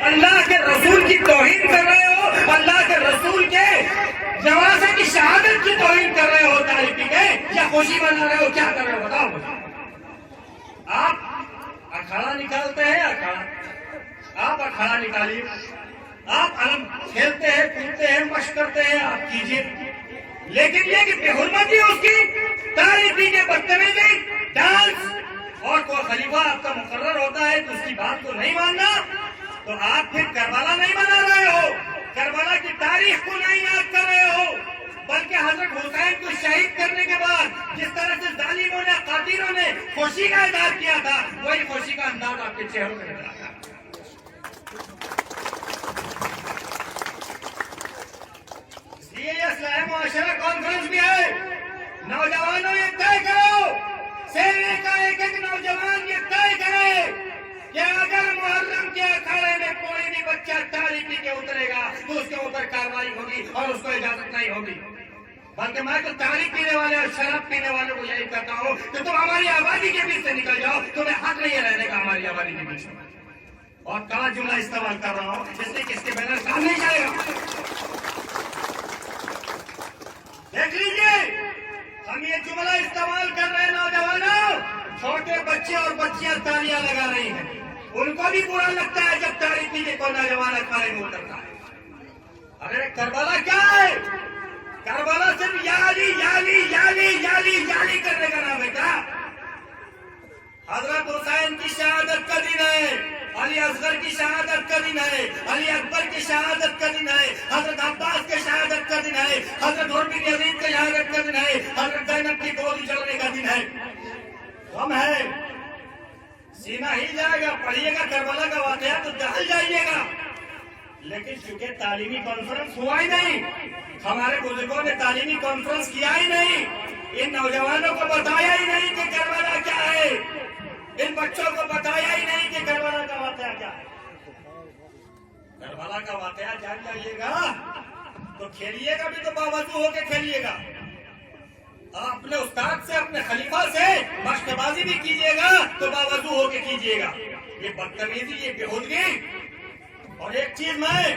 اللہ کے رسول کی توہین کر رہے ہو، اللہ کے رسول کے جنازے کی شہادت کی توہین کر رہے ہو تاریخ کے، یا خوشی منا رہے ہو، کیا کر رہے ہو بتاؤ مجھے۔ آپ اکھاڑا نکالتے ہیں، آپ اکھاڑا نکالیے، آپ علم کھیلتے ہیں، کودتے ہیں، مشق کرتے ہیں، آپ کیجیے، لیکن یہ کہ بے حرمتی اس کی، تاریخی کے بدتمیزی، ڈانس، اور کوئی خلیفہ آپ کا مقرر ہوتا ہے تو اس کی بات کو نہیں ماننا، تو آپ پھر کربلا نہیں منا رہے ہو، کربلا کی تاریخ کو نہیں یاد کر رہے ہو، بلکہ حضرت حسین کو شہید کرنے کے بعد جس طرح سے ظالموں نے، قاتلوں نے خوشی کا اظہار کیا تھا، وہی خوشی کا انداز آپ کے چہروں میں نظر آتا ہے۔ اس لیے یہ اصلاح معاشرہ کانفرنس بھی ہے، نوجوانوں یہ طے کرو، سینے کا ایک ایک نوجوان یہ طے کرے کہ اگر محرم کے اکھاڑے میں کوئی بھی بچہ تاریخی کے اترے گا تو اس کے اوپر کارروائی ہوگی اور اس کو اجازت نہیں ہوگی۔ بلکہ میں تو تاریخ پینے والے اور شراب پینے والوں کو یہی کہتا ہوں کہ تم ہماری آبادی کے بیچ سے نکل جاؤ، تمہیں حق نہیں ہے رہنے کا ہماری آبادی کے بیچ میں۔ اور کہاں جملہ استعمال کر رہا ہوں جس سے کس کے بغیر کام نہیں جائے گا۔ دیکھ لیجیے، ہم یہ جملہ استعمال کر رہے ہیں نوجوانوں، چھوٹے بچے اور بچیاں تالیاں لگا رہی ہیں، ان کو بھی برا لگتا ہے جب تاریخی کے کوئی نوجوان اکھاڑے میں اترتا ہے۔ ارے کربلا کیا ہے؟ کربلا صرف یالی یالی یالی یالی یالی کرنے کا نام ہے کیا؟ حضرت حسین کی شہادت کا دن ہے، علی اصغر کی شہادت کا دن ہے، علی اکبر کی شہادت کا دن ہے، حضرت عباس کی شہادت کا دن ہے، حضرت عمر بن یزید کی شہادت کا دن ہے، حضرت زینب کی گود اجڑنے کا دن ہے۔ غم ہے، سینہ ہی جائے گا، پڑھیے گا کربلا کا واقعہ تو دہل جائیے گا، لیکن چونکہ تعلیمی کانفرنس ہوا ہی نہیں، ہمارے بزرگوں نے تعلیمی کانفرنس کیا ہی نہیں، ان نوجوانوں کو بتایا ہی نہیں کہ کربلا کیا ہے، ان بچوں کو بتایا ہی نہیں کہ کربلا کا واقعہ کیا ہے۔ کربلا کا واقعہ جان جائیے گا تو کھیلیے گا بھی تو باوضو ہو کے کھیلیے گا، اپنے استاد سے، اپنے خلیفہ سے مشق بازی بھی کیجیے گا تو باوضو ہو کے کیجیے گا۔ یہ بدتمیزی، یہ بےہودگی۔ اور ایک چیز میں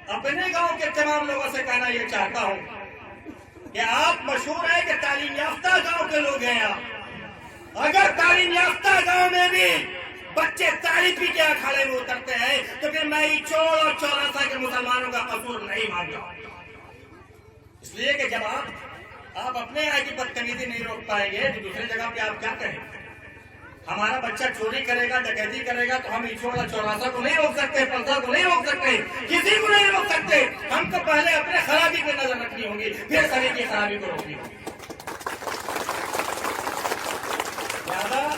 اپنے گاؤں کے تمام لوگوں سے کہنا یہ چاہتا ہوں کہ آپ مشہور ہیں کہ تعلیم یافتہ گاؤں کے لوگ ہیں آپ، اگر تعلیم یافتہ گاؤں میں بھی بچے تاریخی کے اکھاڑے میں اترتے ہیں تو پھر میں چور اور چوراسا کے مسلمانوں کا قصور نہیں مانتا، اس لیے کہ جب آپ اپنے یہاں کی بدتمیزی نہیں روک پائیں گے تو دوسری جگہ پہ آپ کیا کہیں؟ ہمارا بچہ چوری کرے گا، ڈکیتی کرے گا تو ہم چور اور چوراسا کو نہیں روک سکتے، پلسا کو نہیں روک سکتے، کسی کو نہیں روک سکتے۔ ہم کو پہلے اپنے خرابی پہ نظر رکھنی ہوگی، پھر سبھی کی خرابی کو روکنی ہوگی۔ لہذا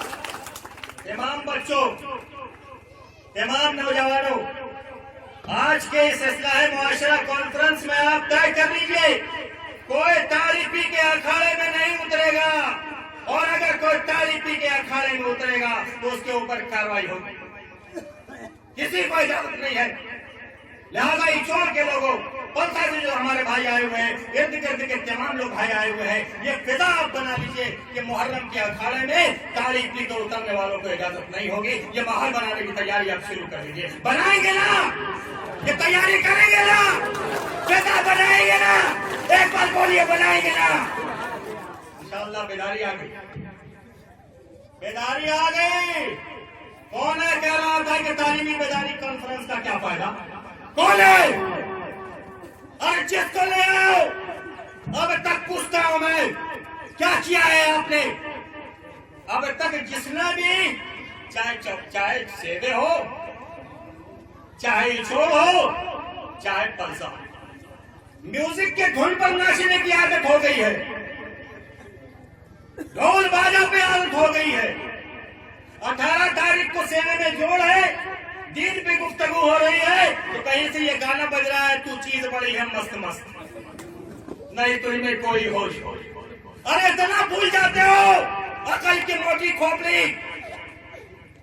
تمام بچوں، تمام نوجوانوں، آج کے اس اصلاح معاشرہ کانفرنس میں آپ طے کر لیجئے، کوئی تاریخی کے اکھاڑے میں نہیں اترے گا، اور اگر کوئی تاریخی کے اکھاڑے میں اترے گا تو اس کے اوپر کارروائی ہوگی، کسی کو اجازت نہیں ہے۔ لہذا ایچور کے لوگوں، پلسا سے جو ہمارے بھائی آئے ہوئے ہیں، ارد گرد کے تمام لوگ بھائی آئے ہوئے ہیں، یہ فضا آپ بنا لیجیے کہ محرم کے اکھاڑے میں تاریخی کو اترنے والوں کو اجازت نہیں ہوگی۔ یہ ماحول بنانے کی تیاری آپ شروع کر لیجیے، بنائیں گے نا؟ یہ تیاری کریں گے نا؟ فضا بنائیں گے نا؟ ایک بار بولیے، بنائیں گے نا؟ انشاءاللہ بیداری آ گئی، بیداری آ گئی۔ کون ہے کہہ رہا تھا کہ تعلیمی بیداری کانفرنس کا کیا فائدہ؟ کون ہے؟ اور جس کو لے آؤ، اب تک پوچھتا ہوں میں، کیا کیا ہے آپ نے؟ اب تک جس نے بھی، چاہے سیدے ہو، چاہے چور ہو، چاہے پلسا، میوزک کے دھن پر ناچنے کی عادت ہو گئی ہے، ڈھول باجا پہ عادت ہو گئی ہے۔ 18 تاریخ کو سینے میں جوڑ ہے، دین پہ گفتگو ہو رہی ہے تو کہیں سے یہ گانا بج رہا ہے، تو چیز بڑی ہے مست مست، نہیں تو میں کوئی ہوش ہو۔ ارے اتنا بھول جاتے ہو عقل کی موٹی کھوپڑی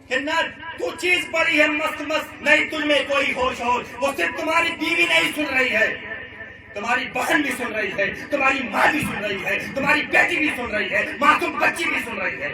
کہ نہ تو چیز بڑی ہے مست مست، نہیں تجھ میں کوئی ہوش ہو۔ وہ صرف تمہاری بیوی نہیں سن رہی ہے، تمہاری بہن بھی سن رہی ہے، تمہاری ماں بھی سن رہی ہے، تمہاری بیٹی بھی سن رہی ہے، معصوم بچی بھی سن رہی ہے۔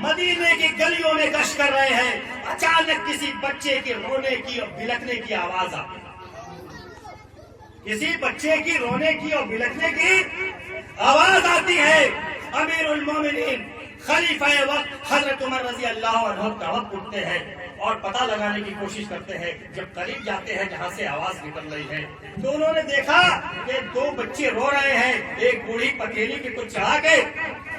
مدینے کی گلیوں میں گشت کر رہے ہیں، اچانک کسی بچے کے رونے کی اور بلکنے کی آواز آتی ہے، کسی بچے کی رونے کی اور بلکنے کی آواز آتی ہے۔ امیر المومنین خلیفہ وقت حضرت عمر رضی اللہ عنہ توقع اٹھتے ہیں اور پتہ لگانے کی کوشش کرتے ہیں۔ جب قریب جاتے ہیں جہاں سے آواز نکل رہی ہے تو انہوں نے دیکھا کہ دو بچے رو رہے ہیں، ایک بوڑھی پتیلی پہ کچھ چڑھا کے،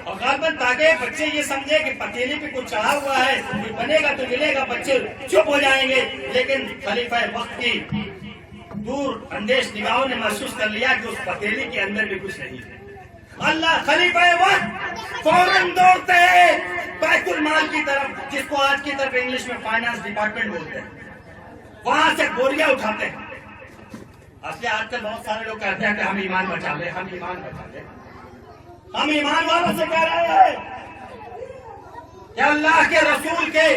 اور غالباً تاکہ بچے یہ سمجھے کہ پتیلی پہ کچھ چڑھا ہوا ہے، بنے گا تو ملے گا، بچے چپ ہو جائیں گے۔ لیکن خلیفہ وقت کی دور اندیش نگاہوں نے محسوس کر لیا کہ اس پتیلی کے اندر بھی کچھ نہیں ہے۔ اللہ خلیفہ وقت فوراً دوڑتے ہیں بیت المال کی طرف، جس کو آج کی طرف انگلش میں فائنانس ڈپارٹمنٹ بولتے ہیں، وہاں سے بوریاں اٹھاتے ہیں۔ اصل آج کل بہت سارے لوگ کہتے ہیں کہ ہم ایمان بچا لیں، ہم ایمان بچا لیں، ہم ایمان والوں سے کہہ رہے ہیں کہ اللہ کے رسول کے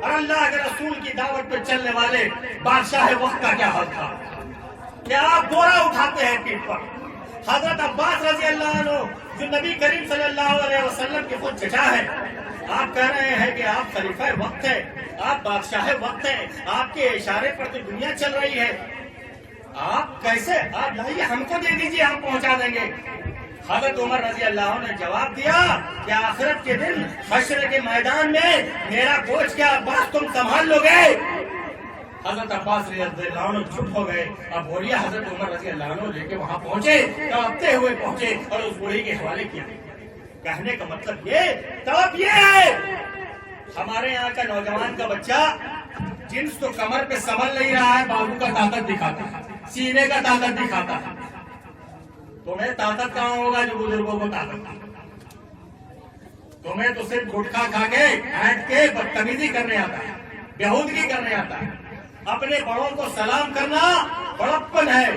اور اللہ کے رسول کی دعوت پر چلنے والے بادشاہ وقت کا کیا حال تھا کہ آپ بورا اٹھاتے ہیں پیٹ پر۔ حضرت عباس رضی اللہ عنہ جو نبی کریم صلی اللہ علیہ وسلم کے خود چچا ہے، آپ کہہ رہے ہیں کہ آپ خلیفہ وقت ہے، آپ بادشاہ وقت ہے، آپ کے اشارے پر تو دنیا چل رہی ہے، آپ کیسے؟ آپ لائیے، ہم کو دے دیجیے، ہم پہنچا دیں گے۔ حضرت عمر رضی اللہ عنہ نے جواب دیا کہ آخرت کے دن حشر کے میدان میں میرا گوشت کیا عباس تم سنبھال لو گے؟ حضرت عباس رضی اللہ عنہ چپ ہو گئے۔ اب بوریا حضرت عمر رضی اللہ عنہ لے کے وہاں پہنچے، تڑپتے ہوئے پہنچے اور اس بوڑھی کے حوالے کیا۔ کہنے کا مطلب یہ تڑپ یہ ہے، ہمارے یہاں کا نوجوان کا بچہ جنس تو کمر پہ سنبھل نہیں رہا ہے، بازو کا طاقت دکھاتا ہے، سینے کا طاقت دکھاتا ہے۔ تمہیں طاقت کہاں ہوگا جو بزرگوں کو طاقت؟ تمہیں تو صرف گٹکا کھا کے ہینٹ کے بدتمیزی کرنے آتا ہے، بیہودگی کرنے آتا ہے۔ اپنے بڑوں کو سلام کرنا بڑپن ہے۔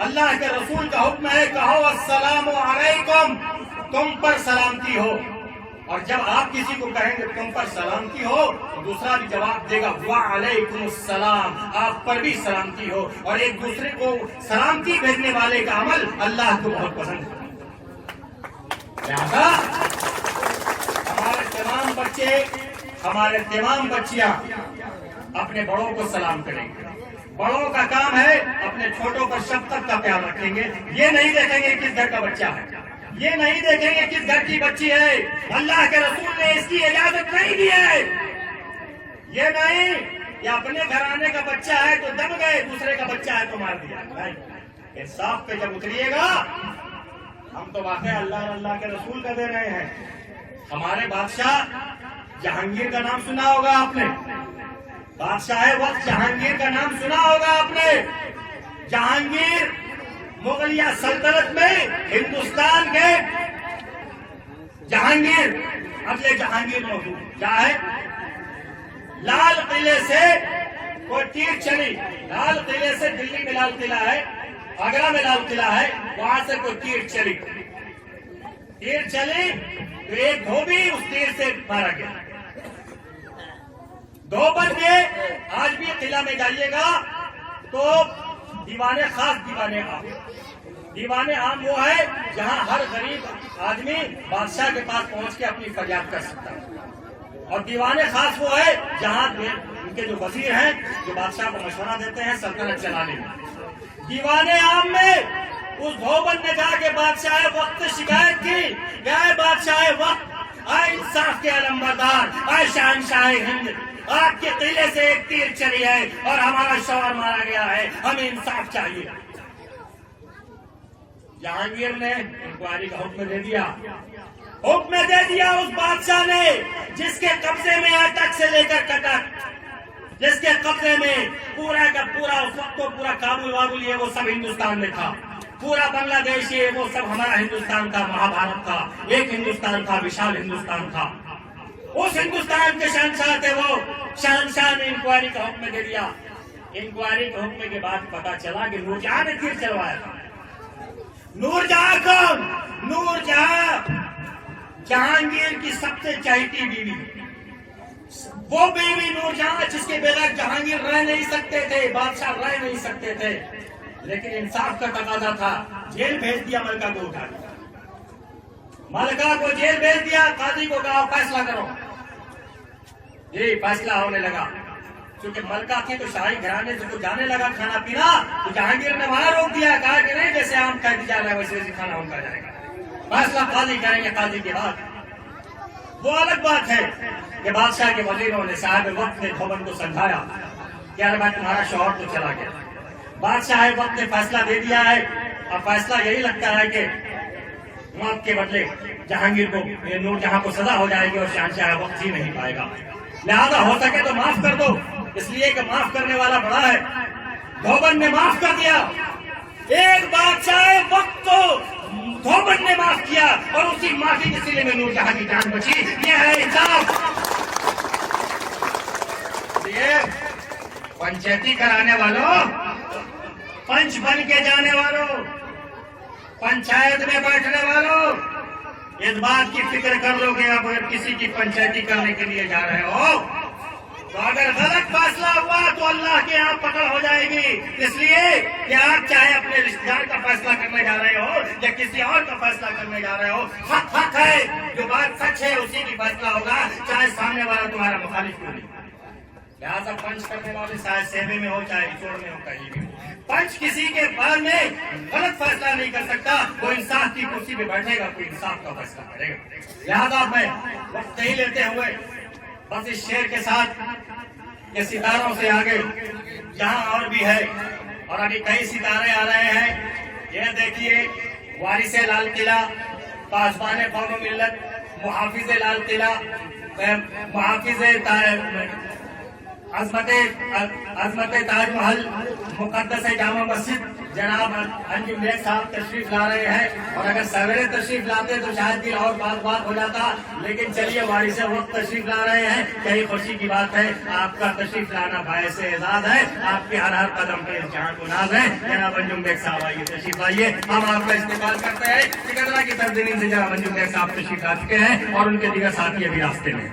اللہ کے رسول کا حکم ہے، کہو السلام علیکم، تم پر سلامتی ہو۔ اور جب آپ کسی کو کہیں گے تم پر سلامتی ہو تو دوسرا بھی جواب دے گا وعلیکم السلام، آپ پر بھی سلامتی ہو۔ اور ایک دوسرے کو سلامتی بھیجنے والے کا عمل اللہ کو بہت پسند ہے۔ لہذا ہمارے تمام بچیاں اپنے بڑوں کو سلام کریں گے۔ بڑوں کا کام ہے اپنے چھوٹوں پر شفقت کا پیار رکھیں گے۔ یہ نہیں دیکھیں گے کس گھر کا بچہ ہے، یہ نہیں دیکھیں گے کس گھر کی بچی ہے۔ اللہ کے رسول نے اس کی اجازت نہیں دی ہے۔ یہ نہیں کہ اپنے گھرانے کا بچہ ہے تو دب گئے، دوسرے کا بچہ ہے تو مار دیا، نہیں۔ انصاف پہ جب اتریے گا، ہم تو واقعہ اللہ اور اللہ کے رسول کا دے رہے ہیں۔ ہمارے بادشاہ جہانگیر کا نام سنا ہوگا آپ نے، بادشاہ وقت جہانگیر کا نام سنا ہوگا آپ نے۔ جہانگیر مغلیہ سلطنت میں ہندوستان کے جہانگیر، اگلے جہانگیر موجود کیا ہے؟ لال قلعے سے کوئی تیر چلی، لال قلعے سے دلی میں لال قلعہ ہے، آگرہ میں لال قلعہ ہے، وہاں سے کوئی تیر چلی تو ایک دھوبی اس تیر سے مارا گیا۔ دھوبن میں آج بھی قلعہ میں جائیے گا تو دیوانے خاص دیوانے عام وہ ہے جہاں ہر غریب آدمی بادشاہ کے پاس پہنچ کے اپنی فریاد کر سکتا ہے، اور دیوانے خاص وہ ہے جہاں ان کے جو وزیر ہیں جو بادشاہ کو مشورہ دیتے ہیں سلطنت چلانے میں۔ دیوانے عام میں اس دھوبن نے جا کے بادشاہ وقت شکایت کی کہ اے بادشاہ وقت، اے انصاف کے علمبردار، اے شہنشاہ ہند، آپ کے قلعے سے ایک تیر چلی ہے اور ہمارا شوہر مارا گیا ہے، ہمیں انصاف چاہیے۔ جہانگیر نے انکوائری کا حکم دے دیا اس بادشاہ نے جس کے قبضے میں اٹک سے لے کر کٹک، جس کے قبضے میں پورا کا پورا اس وقت تو پورا کابل وابل یہ وہ سب ہندوستان میں تھا، پورا بنگلہ دیش یہ وہ سب ہمارا ہندوستان تھا، مہابھارت تھا، ایک ہندوستان تھا، وشال ہندوستان تھا۔ اس ہندوستان کے شہنشاہ تھے وہ، شہنشاہ نے انکوائری کا حکم دے دیا۔ انکوائری کے حکم کے بعد پتا چلا کہ نور جہاں نے تیر چلوایا تھا۔ نور جہاں کون؟ نور جہاں جہانگیر کی سب سے چہیتی بیوی، وہ بیوی نور جہاں جس کے بغیر جہانگیر رہ نہیں سکتے تھے، بادشاہ رہ نہیں سکتے تھے، لیکن انصاف کا تقاضا تھا، جیل بھیج دیا ملکہ کو اٹھا کے، ملکہ کو جیل بھیج دیا، قاضی کو کہا فیصلہ کرو، یہ فیصلہ ہونے لگا. چونکہ ملکہ تھی تو شاہی گھرانے سے کچھ جانے لگا کھانا پینا، تو جہانگیر نے وہاں روک دیا، کہا کہ نہیں جیسے عام قید جا رہا ہے ویسے کھانا ان کا جائے گا. فیصلہ قاضی کریں گے، قاضی کے بعد. وہ الگ بات ہے کہ بادشاہ کے وزیروں نے صاحب وقت نے دھوبن کو سمجھایا کہ یار بھائی تمہارا شوہر تو چلا گیا. بادشاہ وقت نے فیصلہ دے دیا ہے، اور فیصلہ یہی لگتا ہے کہ موت کے بدلے جہانگیر کو نور جہاں کو سزا ہو جائے گی اور شہنشاہ وقت ہی نہیں پائے گا. لہذا ہو سکے تو معاف کر دو، اس لیے کہ معاف کرنے والا بڑا ہے. دھوبن نے معاف کر دیا. ایک بادشاہ وقت کو دھوبن نے معاف کیا اور اسی معافی کے سلے میں نور جہاں کی جان بچی. یہ ہے انصاف. پنچیتی کرانے والوں، پنچ بن کے جانے والوں، پنچایت میں بیٹھنے والوں، اس بات کی فکر کر لو کہ آپ اگر کسی کی پنچایتی کرنے کے لیے جا رہے ہو تو اگر غلط فیصلہ ہوا تو اللہ کے یہاں پکڑ ہو جائے گی. اس لیے کہ آپ چاہے اپنے رشتے دار کا فیصلہ کرنے جا رہے ہو یا کسی اور کا فیصلہ کرنے جا رہے ہو، حق حق ہے. جو بات سچ ہے اسی کی فیصلہ ہوگا، چاہے سامنے والا تمہارا مخالف ہو. لہٰذا پنچ کرنے والے چاہے سیبے میں ہو چاہے چوڑ میں ہو، کہیں بھی پنچ کسی کے بارے میں غلط فیصلہ نہیں کر سکتا. وہ انصاف کی کرسی پہ بیٹھے گا، کوئی انصاف کا فیصلہ کرے گا. لہٰذا میں وقت نہیں لیتے ہوئے بس اس شعر کے ساتھ یہ ستاروں سے آگے جہاں اور بھی ہے، اور ابھی کئی ستارے آ رہے ہیں. یہ دیکھیے، وارث لال قلعہ، پاسبان قوم و ملت، محافظ لال قلعہ، محافظ عظمت تاج محل، مقدس جامع مسجد جناب انجم بیگ صاحب تشریف لا رہے ہیں. اور اگر سویرے تشریف لاتے تو شاید بھی اور بات ہو جاتا، لیکن چلیے وارث وقت تشریف لا رہے ہیں. یہی خوشی کی بات ہے. آپ کا تشریف لانا باعث اعزاز ہے. آپ کے ہر قدم پہ جہاں کو ناز ہے. جناب انجم بیگ صاحب آئیے، تشریف لائیے. ہم آپ کا استقبال کرتے ہیں. سکندرا کی تنظیم سے جناب انجم بیگ صاحب تشریف لا چکے ہیں اور ان کے دیگر ساتھی ابھی راستے میں.